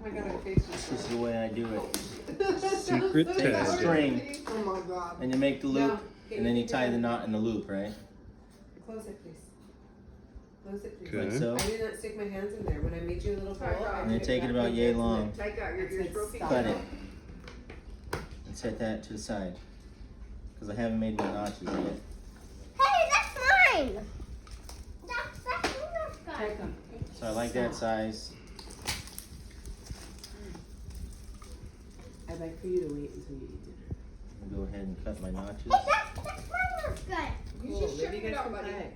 my god, I faced This is the way I do it. Secret Take the tag. string, Oh my god. and you make the loop, No. and then you tie the knot in the loop, right? Close it, please. Close it, please. Okay. Like so. I did not stick my hands in there. When I made you a little bowl, I And then put take it back about my yay hands in long. there. Your ears broken. Cut it. And set that to the side. Because I haven't made my notches yet. Hey, that's mine. That's good. Take them. So I like that size. I'd like for you to wait until you eat dinner. I'll go ahead and cut my notches. Hey, that's mine looks good. Cool. Maybe you guys can play.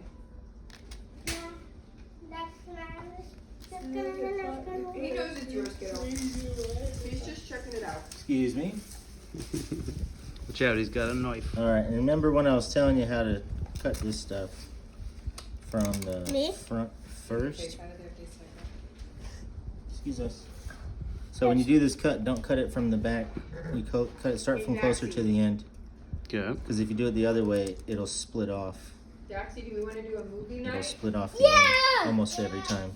Yeah, that's mine. That's good. He knows it's yours, kiddo. He's just checking it out. Excuse me. Watch out, he's got a knife. Alright, and remember when I was telling you how to cut this stuff from the Me? front first? Face out of there, face like that. Excuse us. So when you do this cut, don't cut it from the back. You cut it, start from closer to the end. Yeah. Because if you do it the other way, it'll split off. Daxie, do we want to do a movie It'll night? split off the Yeah! end almost every time.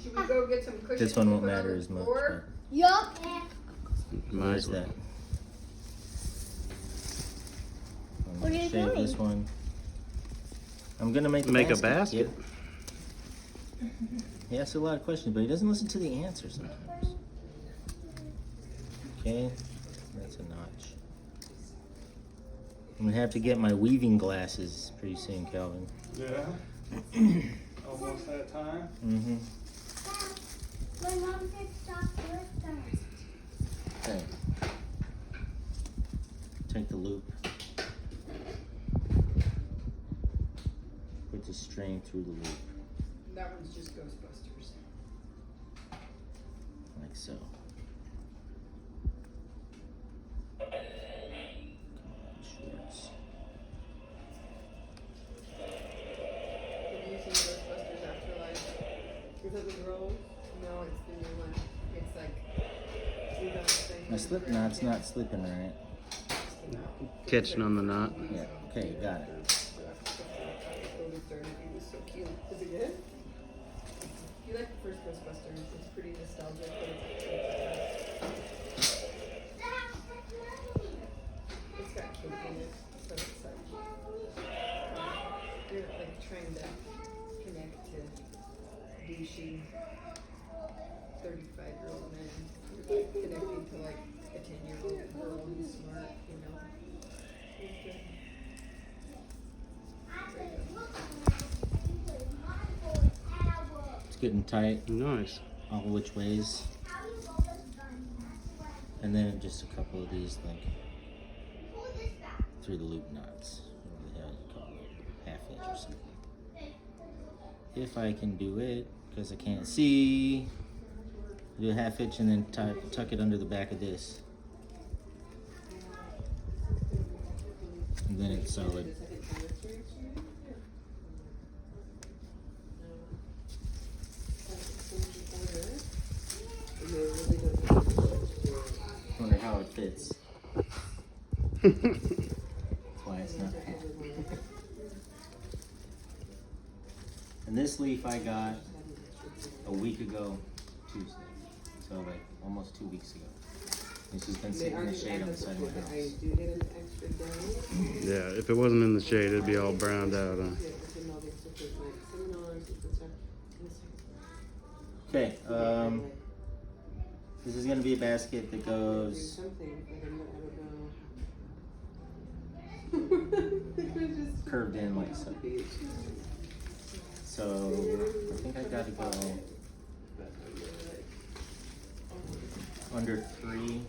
Should we go get some cushions? This one to won't put on matter the as much. floor? Yup. But Might there's as well. that. I'm What are gonna you shave doing? this one. I'm gonna make Make a basket. Yep. He asks a lot of questions, but he doesn't listen to the answers sometimes. Okay, that's a notch. I'm gonna have to get my weaving glasses pretty soon, Calvin. Yeah. Almost that time. Mm-hmm. My mom said stop first. Okay. Take the loop. Put the string through the loop, That one's just Ghostbusters. like so. Schwartz. Have you seen Ghostbusters Afterlife? Is it the Grove? No, it's the new one. It's like Rudolph's thing. My slip knot's not slipping right. Catching on the knot. Yeah, okay, got it. It was so cute. Is it good? You like the first Ghostbusters? It's pretty nostalgic, but it's got cake in it, so it's like you're like trying to connect to douchey 35-year-old men. You're like connecting to like a 10-year-old girl who's smart, you know. It's good. It's getting tight Nice. all which ways. And then just a couple of these, like, through the loop knots. Whatever the hell you call it. Half inch or something. If I can do it, because I can't see. Do a half inch and then tuck it under the back of this. And then it's solid. Wonder how it fits. That's why it's not. And this leaf I got a week ago, Tuesday. So like almost 2 weeks ago. It's just been sitting in the shade on the side of my I house. do get an extra day. Yeah, if it wasn't in the shade, it'd be all browned out. Huh? Yeah, it's in all the extra for, like seminars and stuff. Okay, this is gonna be a basket that goes Something, I don't know. curved in like so. So I think I gotta go under 3,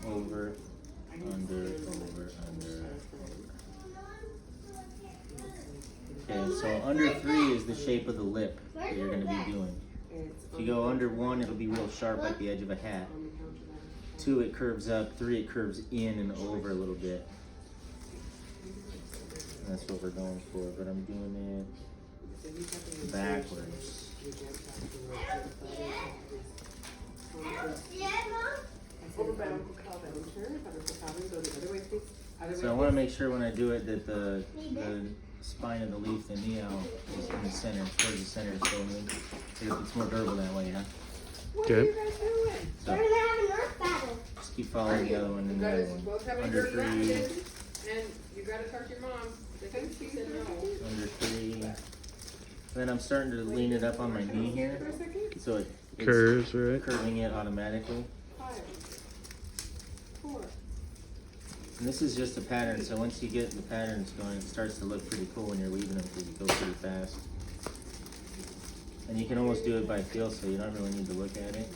over, under. Okay, so under 3 is the shape of the lip that you're gonna be doing. If you go under 1, it'll be real sharp like the edge of a hat. 2, it curves up. 3, it curves in and over a little bit. That's what we're going for, but I'm doing it backwards. So I want to make sure when I do it that the spine of the leaf, the neo, is in the center, towards the center, so it's more durable that way, huh? What are Okay. you guys doing? So We're gonna have a Nerf battle. just keep following the other one You and the other guys one. both have Under dirty 3, matches, and you gotta talk to your mom. They think she said no. under 3. Then I'm starting to lean it up on my knee here, For a second. so it's Curves, right? curving it automatically. 5, 4. And this is just a pattern, so once you get the patterns going, it starts to look pretty cool when you're weaving them because you go pretty fast. And you can almost do it by feel, so you don't really need to look at it.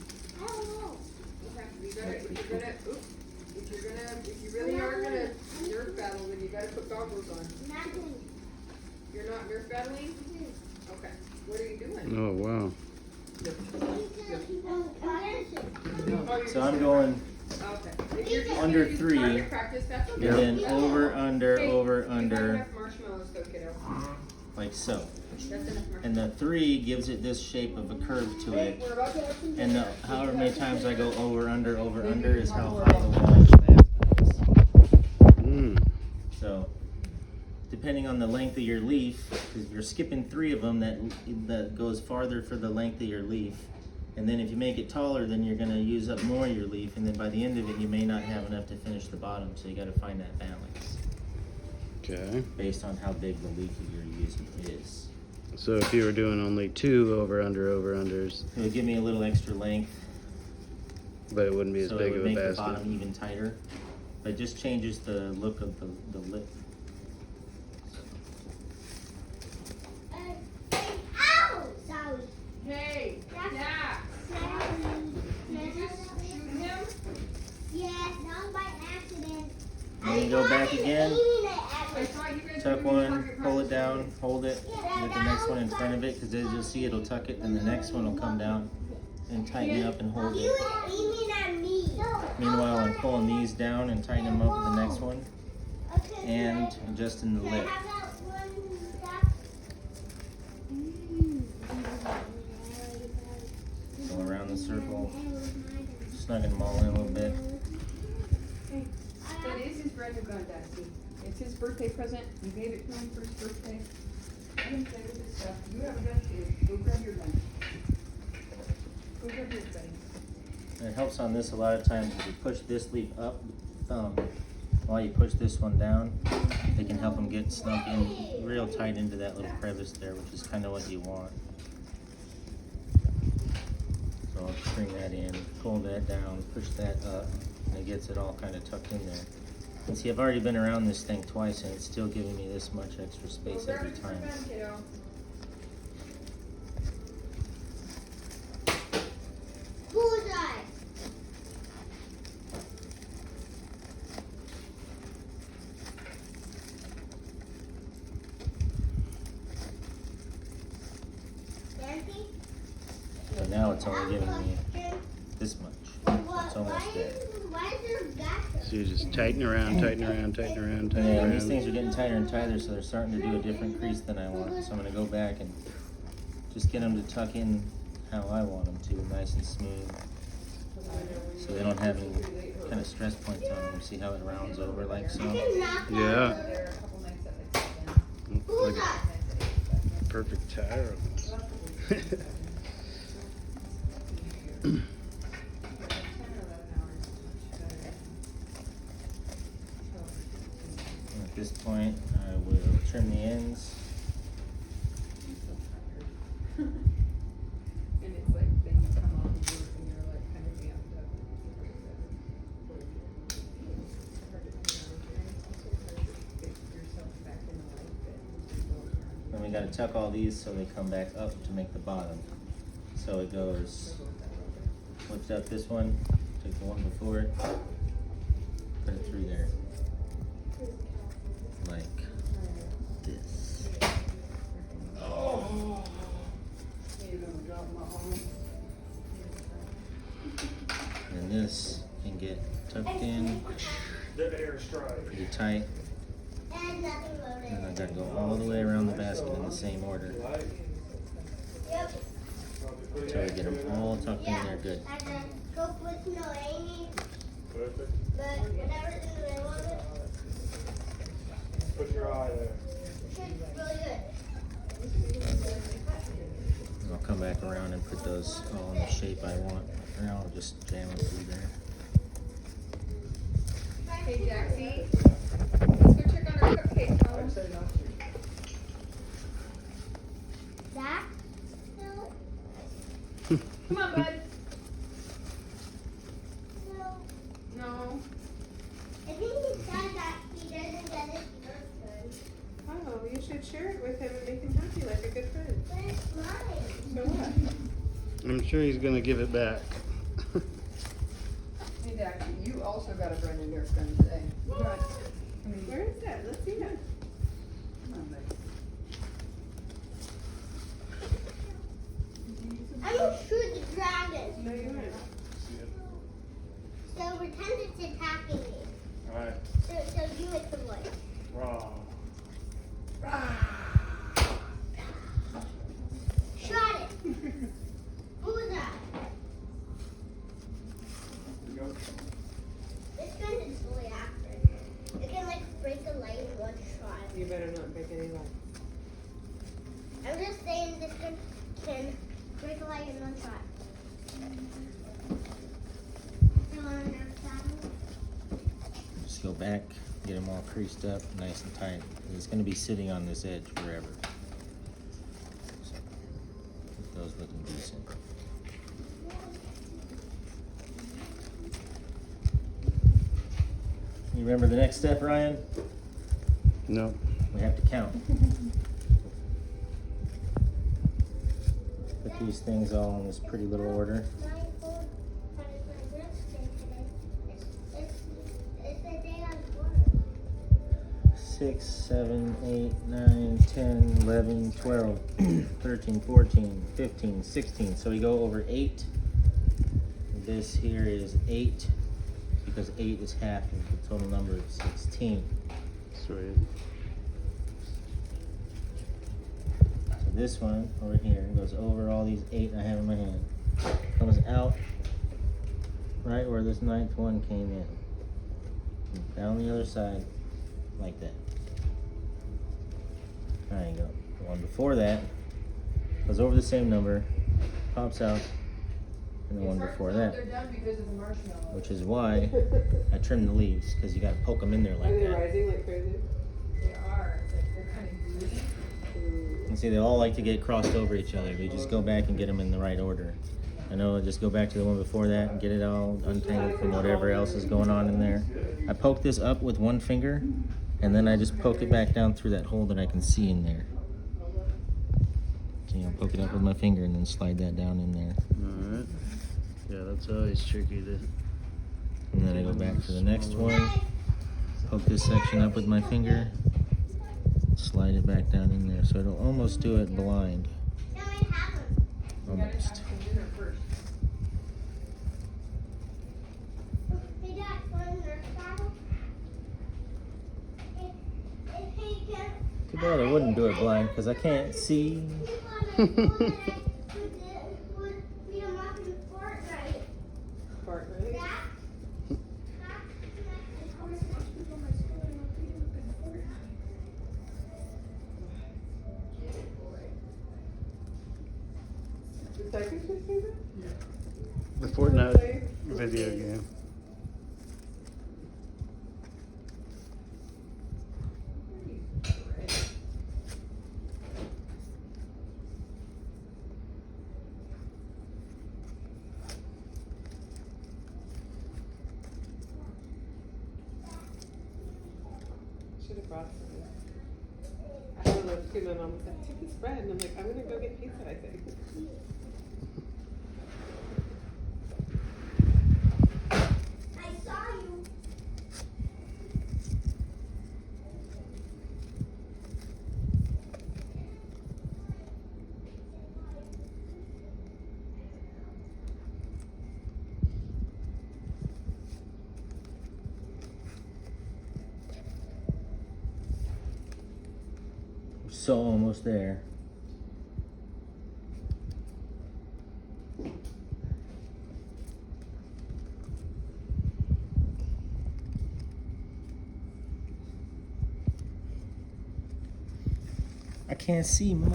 I don't know. Okay, if you really are gonna Nerf battle, then you gotta put goggles on. Nothing. You're not Nerf battling? Okay. What are you doing? Oh, wow. Oh, you're So just I'm gonna going Okay. If you're just under gonna 3, target practice, that's okay. and then over, under, Hey, over, you've got under, enough marshmallows though, kiddo. like so. That's enough marshmallows. And the 3 gives it this shape of a curve to it. We're about to have some And dinner. however many times I go over, under is how high the wall of the basket is. Mm. So, depending on the length of your leaf, because you're skipping 3 of them, that goes farther for the length of your leaf. And then if you make it taller, then you're gonna use up more of your leaf, and then by the end of it, you may not have enough to finish the bottom, so you gotta find that balance Okay. based on how big the leaf that you're using is. So if you were doing only 2 over, unders, It would give me a little extra length, but it wouldn't be as so big it of would a make the basket. bottom even tighter. But it just changes the look of the lip. Ow! Sorry. Hey, yeah. Did you just shoot him? Yes, that was by accident. And then go back again, I thought you guys tuck were doing one, target pull it practice. down, hold it, get the next one in front of it, because as you'll see, it'll tuck it, and the next one will come down and tighten it up and hold You it. were aiming at me. Meanwhile, I'm pulling these down and tightening them up with the next one, Okay, and adjusting the can I lip. have that one back? Go around the circle, snugging them all in a little bit. That is his brand new gun, Dusty. It's his birthday present. You gave it to him for his birthday. Let him play with his stuff. You have a gun too. Go grab your gun. Go grab yours, buddy. And it helps on this a lot of times if you push this leaf up with the thumb while you push this one down, it can help them get snuck in real tight into that little crevice there, which is kind of what you want. So I'll bring that in, pull that down, push that up, and it gets it all kind of tucked in there. And see, I've already been around this thing twice and it's still giving me this much extra space Go grab every your time. gun, kiddo. Bullseye. Nancy? But now it's only giving me this much. It's almost there. Why is there back there? So you just tighten around, tighten around, tighten around, tighten Yeah, around. and these things are getting tighter and tighter, so they're starting to do a different crease than I want. So I'm gonna go back and just get them to tuck in how I want them to, nice and smooth. So they don't have any kind of stress points on them. See how it rounds over like so? Yeah, There are a couple nights at like 7. like Bullseye. a perfect tire. almost. At this point, I will trim the ends. And it's like, then you come off of work and you're like kind of amped up. Then we gotta tuck all these so they come back up to make the bottom. So it goes, lift up this one, take the one before it, put it through there. Like this. And this can get tucked in pretty tight. And nothing loaded. And I gotta go all the way around the basket in the same order Yep. until I get them all tucked in there good. And then go put no Amy. But whatever's in the middle of it, Put your eye there. should really good. And I'll come back around and put those all in the shape I want. And I'll just jam it through there. Hey, Jaxie. Let's go check on our cupcake I'd phone. say not to. Zach? No. Come on, bud. No. No. I think he said that he doesn't get his birthday. Oh, you should share it with him and make him happy like a good friend. But it's mine. So what? I'm sure he's gonna give it back. Hey, Jaxie, you also got a brand new haircut today. You got, I mean, Where is that? Let's see that. come on, bud. I'm gonna shoot the dragon. No, you aren't. See it. So pretend it's attacking me. Alright. So you make the voice. Raw. Shot it. Who was that? Here we go. This gun is really accurate. It can like break a light in one shot. You better not break any lights. I'm just saying this gun can break a light in one shot. You want to know that? Just go back, get them all creased up, nice and tight. It's going to be sitting on this edge forever. So, get those looking decent. You remember the next step, Ryan? No. We have to count. Put these things all in this pretty little order. My phone has my birthday today. It's the day I was born. 6, 7, 8, 9, 10, 11, 12, 13, 14, 15, 16. So we go over 8. This here is 8 because 8 is half of the total number of 16. Sweet. So this one over here goes over all these 8 I have in my hand. Comes out right where this 9th one came in. And down the other side like that. There you go. The one before that goes over the same number, pops out, and the one before that. They're done because of the marshmallow. Which is why I trimmed the leaves, because you got to poke them in there Are like they that. rising like crazy? They are. They're kind of greasy. And see, they all like to get crossed over each other. We just go back and get them in the right order. I know, just go back to the one before that and get it all untangled from whatever else is going on in there. I poke this up with one finger, and then I just poke it back down through that hole that I can see in there. So, poke it up with my finger and then slide that down in there. Alright. Yeah, that's always tricky to. And then I go back to the next one, poke this section up with my finger, slide it back down in there. So it'll almost do it blind. No, I haven't. You gotta Almost. have some dinner first. Hey, Dad, want a Nerf battle? Hey, Dad. Too bad I wouldn't do it blind, because I can't see. Fortnite. Is Cypress your favorite? The Fortnite video game. Should have brought some. I don't know, too. My mom said, take this bread. And I'm like, I'm going to go get pizza, I think. I saw you. So almost there. I can't see much.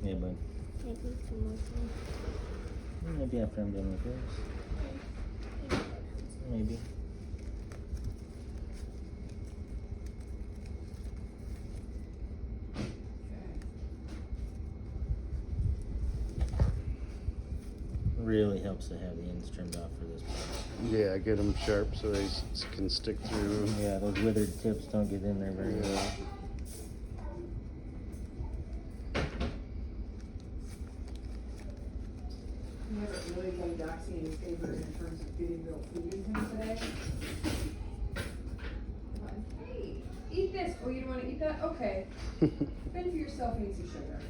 Yeah, bud. Maybe some more time. Maybe after I'm done with this. Maybe. Really helps to have the ends trimmed off for this part. Yeah, get them sharp so they can stick through. Yeah, those withered tips don't get in there very well. You haven't really done Doxy any favor in terms of getting real food in him today. Hey, eat this. Oh, you don't want to eat that? Okay. Fend for yourself and eat some sugar.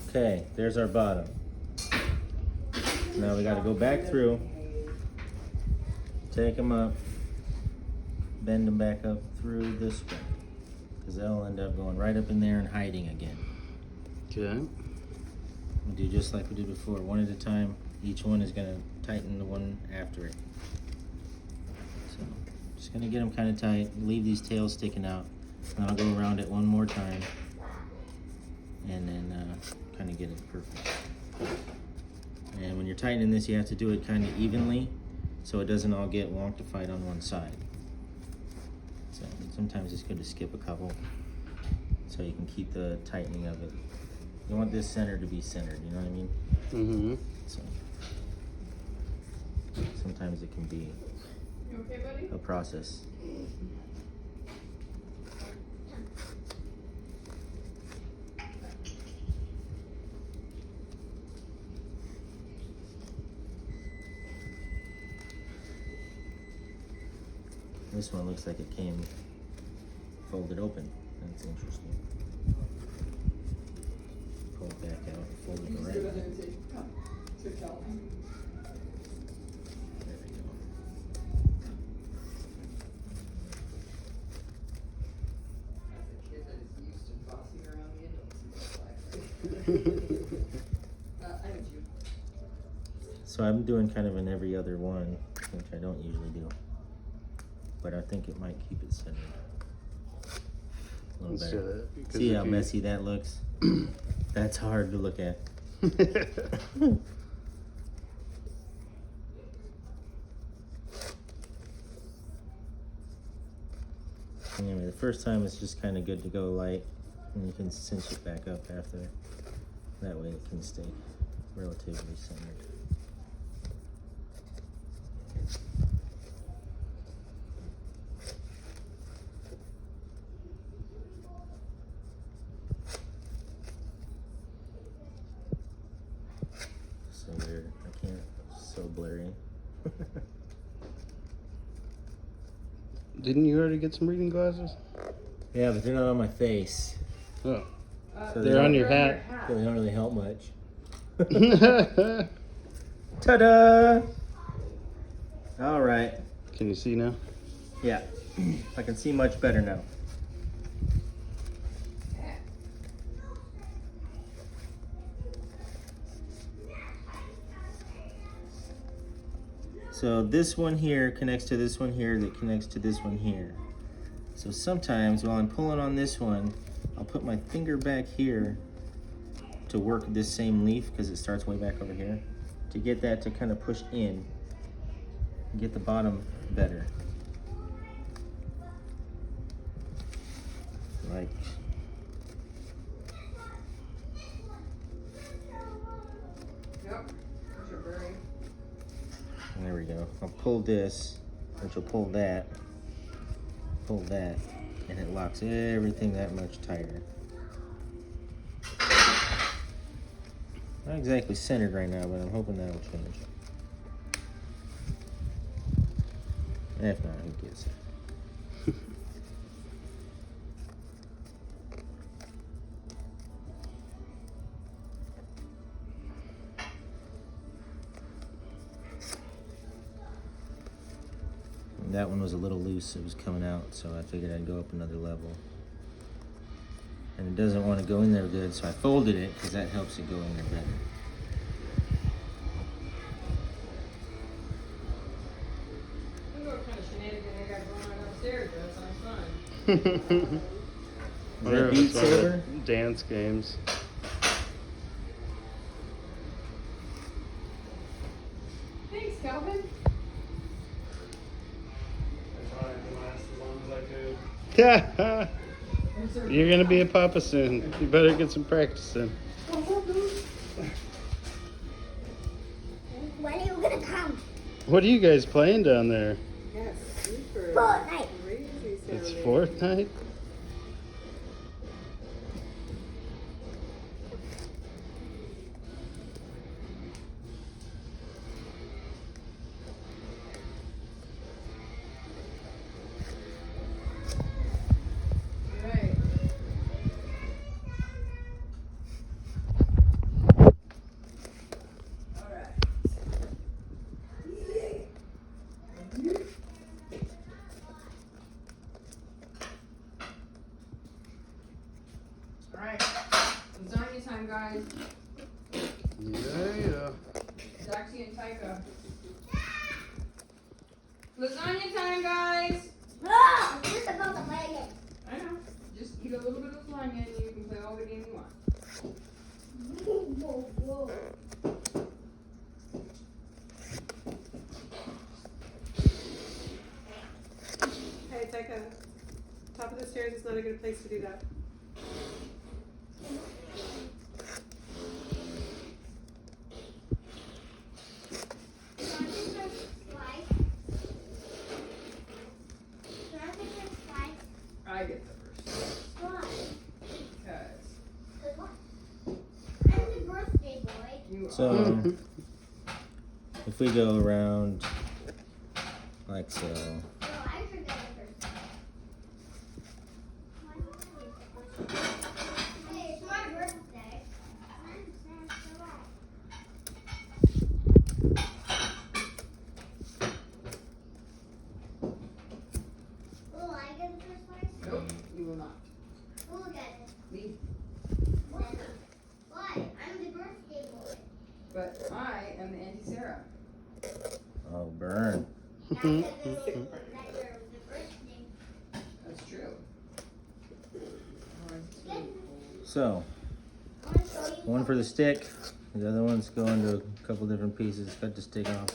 Okay, there's our bottom. Now we got to go back through, take them up, bend them back up through this way, because they'll end up going right up in there and hiding again. Okay. We'll do just like we did before, one at a time. Each one is going to tighten the one after it. So, just going to get them kind of tight, leave these tails sticking out, and I'll go around it one more time, and then kind of get it perfect. And when you're tightening this, you have to do it kind of evenly so it doesn't all get wonkified on one side. So sometimes it's good to skip a couple so you can keep the tightening of it. You want this center to be centered, you know what I mean? Mm-hmm. So sometimes it can be You okay, buddy? a process. This one looks like it came folded open. That's interesting. Pull it back out, fold it You around. sit over there and say, come, sit down. There we go. As a kid that is used to bossing around the adults. I have you. So I'm doing kind of an every other one, which I don't usually do. But I think it might keep it centered. A little Let's better. do that, because See if how you- messy that looks? That's hard to look at. Anyway, the first time it's just kind of good to go light, and you can cinch it back up after. That way it can stay relatively centered. So weird. I can't. It's so blurry. Didn't you already get some reading glasses? Yeah, but they're not on my face. Oh. So They're on your hat. So they don't really help much. Ta-da! All right. Can you see now? Yeah. I can see much better now. So this one here connects to this one here that connects to this one here. So sometimes while I'm pulling on this one, I'll put my finger back here to work this same leaf because it starts way back over here, to get that to kind of push in and get the bottom better. Like, Yep, there's your berry. there we go. I'll pull this, which will pull that, and it locks everything that much tighter. Not exactly centered right now, but I'm hoping that'll change. If not, who gives it? That one was a little loose, it was coming out, so I figured I'd go up another level. And it doesn't want to go in there good, so I folded it because that helps it go in there better. I don't know what kind of shenanigan I got going on upstairs, but that's fine. Is that Beat Saber? Dance games. You're gonna be a papa soon. You better get some practice in. When are you gonna come? What are you guys playing down there? Yes, super. Fortnite. Crazy It's sounding. Fortnite? Right. All right. All right. Lasagna time, guys. Yeah. Zaxi and Taika. Lasagna time, guys. Oh, you're supposed to play again. I know. Just eat a little bit of lasagna and you can play all the games you want. Whoa, whoa. Hey, Taika. Top of the stairs is not a good place to do that. I get the first. Because you So, are. if we go around like so, Hey, it's my birthday. Will I get the first prize? Nope, you will not. Who will get it? Me. Why? I'm the birthday boy. But I am the Auntie Sarah. oh burn. That's the birthday. That's true. So, one for the stick. The other ones go into a couple different pieces. Cut the stick off.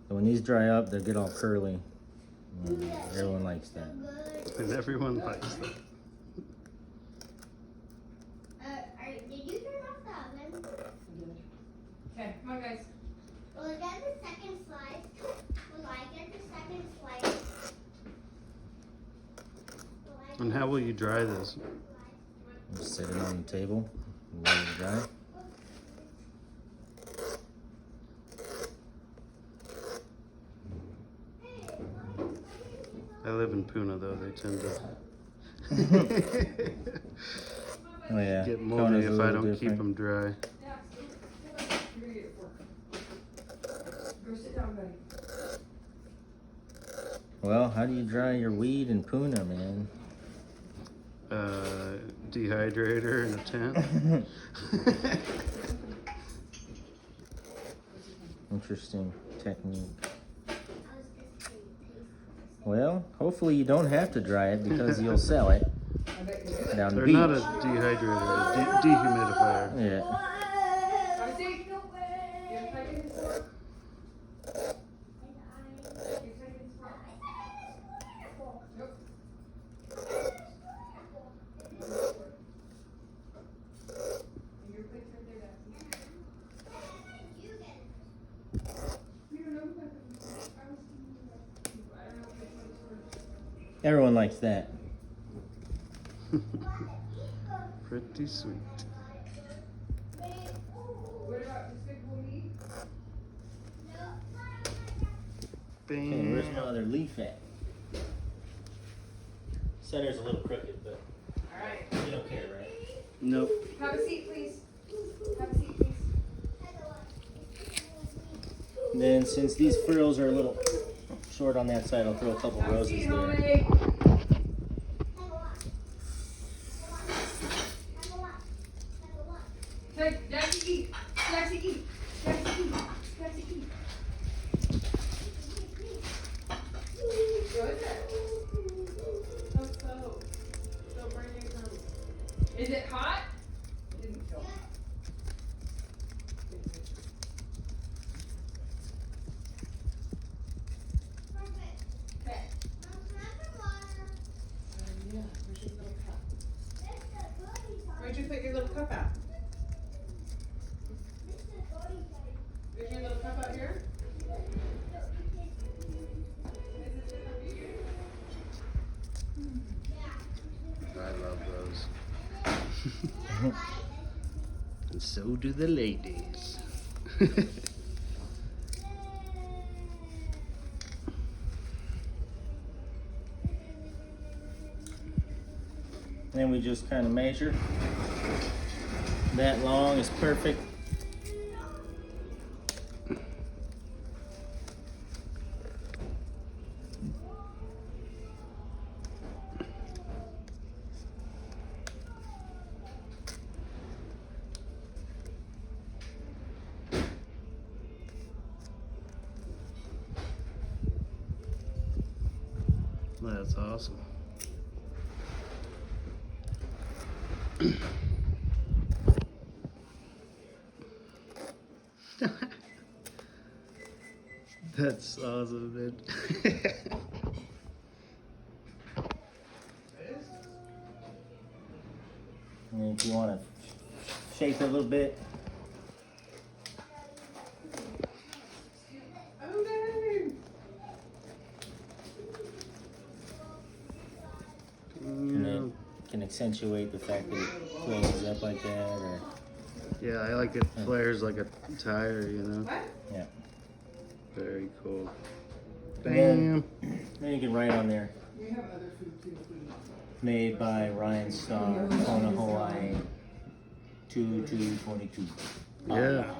So when these dry up, they get all curly. Everyone likes that. And everyone likes that. Did you turn off the oven? Okay, come on, guys. Will I get the second slice? Will I get the second slice? And how will you dry this? Just set it on the table and let it dry. I live in Puna though, they tend to Oh yeah. get Kona's moldy a if I little don't keep different. them dry. Yeah, you're gonna get a fork. Go sit down, buddy. Well, how do you dry your weed in Puna, man? Dehydrator in a tent. Interesting technique. Well, hopefully you don't have to dry it because you'll sell it I bet you do. down the They're beach. not a dehydrator, a dehumidifier. Yeah. Have a seat. You have to take it in the fork. You take it in the fork. Nope. And your plate's right there, Daphne. You don't know who got the first. I don't know which one's first. Everyone likes that. Pretty sweet. What about Despicable Me? Okay, where's my Bam. other leaf at? Center's a little crooked, but Alright. you don't care, right? Nope. Have a seat, please. Have a seat, please. And then since these frills are a little short on that side, I'll throw a couple Have a roses seat, there. homie. Take, Daxie, eat. Daxie, eat. Daxie, eat. Daxie, eat. What is it? So. Don't burn your gum. Is it hot? It didn't feel hot. Okay. put your little cup out? Is your little cup out here? I love those. And so do the ladies. Then we just kind of measure. That long is perfect. That's awesome. That's awesome, man. And if you want to shape it a little bit, Okay. and it can accentuate the fact that it closes up like that, or Yeah, I like it flares like a tire, you know. What? yeah. Very cool. And Bam. then you can write on there, We have other food too, if we want. made by Ryan Starr, Kona, Hawaii, 2/2/22. Yeah.